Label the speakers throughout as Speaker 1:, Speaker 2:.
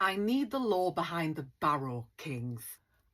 Speaker 1: I need the lore behind the Barrow kings.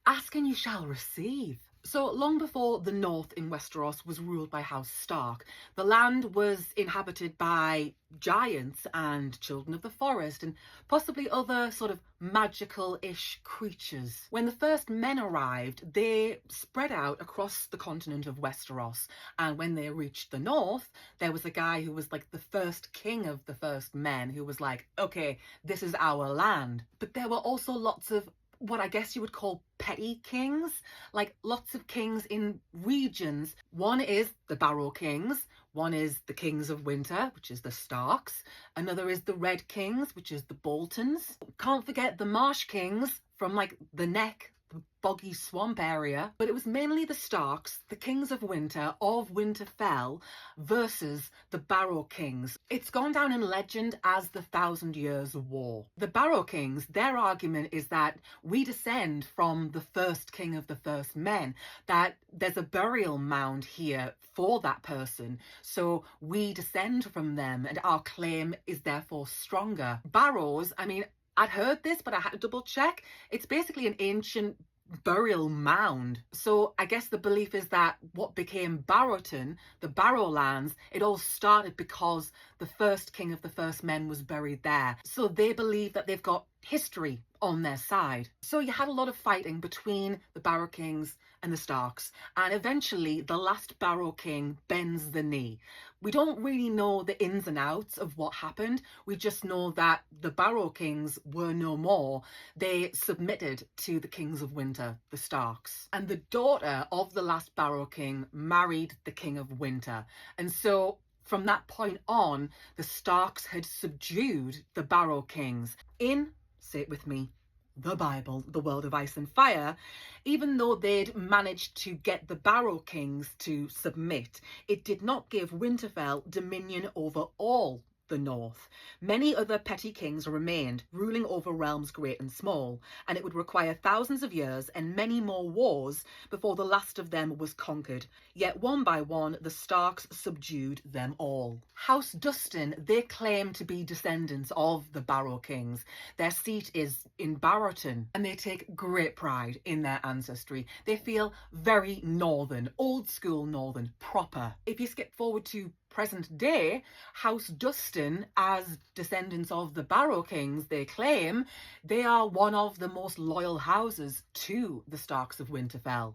Speaker 1: Ask and you shall receive. So long before the North in Westeros was ruled by House Stark, the land was inhabited by giants and children of the forest and possibly other sort of magical-ish creatures. When the first men arrived, they spread out across the continent of Westeros, and when they reached the North, there was a guy who was like the first king of the first men who was like, okay, this is our land. But there were also lots of what I guess you would call petty kings, like lots of kings in regions. One is the Barrow kings, one is the kings of winter, which is the Starks, another is the Red kings, which is the Boltons. Can't forget the Marsh kings from like the Neck, the boggy swamp area. But it was mainly the Starks, the kings of winter, of Winterfell, versus the Barrow kings. It's gone down in legend as the Thousand Years' War. The Barrow kings, their argument is that we descend from the first king of the first men, that there's a burial mound here for that person, so we descend from them and our claim is therefore stronger. Barrows, I mean, I'd heard this, but I had to double check. It's basically an ancient burial mound. So I guess the belief is that what became Barrowton, the Barrowlands, it all started because the first king of the first men was buried there. So they believe that they've got history on their side. So you had a lot of fighting between the Barrow kings and the Starks, and eventually the last Barrow king bends the knee. We don't really know the ins and outs of what happened. We just know that the Barrow kings were no more. They submitted to the kings of winter, the Starks. And the daughter of the last Barrow king married the king of winter. And so from that point on, the Starks had subdued the Barrow kings. In, say it with me, the Bible, the world of ice and fire, even though they'd managed to get the Barrow kings to submit, it did not give Winterfell dominion over all the North. Many other petty kings remained, ruling over realms great and small, and it would require thousands of years and many more wars before the last of them was conquered. Yet one by one, the Starks subdued them all. House Dustin, they claim to be descendants of the Barrow kings. Their seat is in Barrowton, and they take great pride in their ancestry. They feel very northern, old school northern, proper. If you skip forward to present day, House Dustin, as descendants of the Barrow kings, they claim they are one of the most loyal houses to the Starks of Winterfell.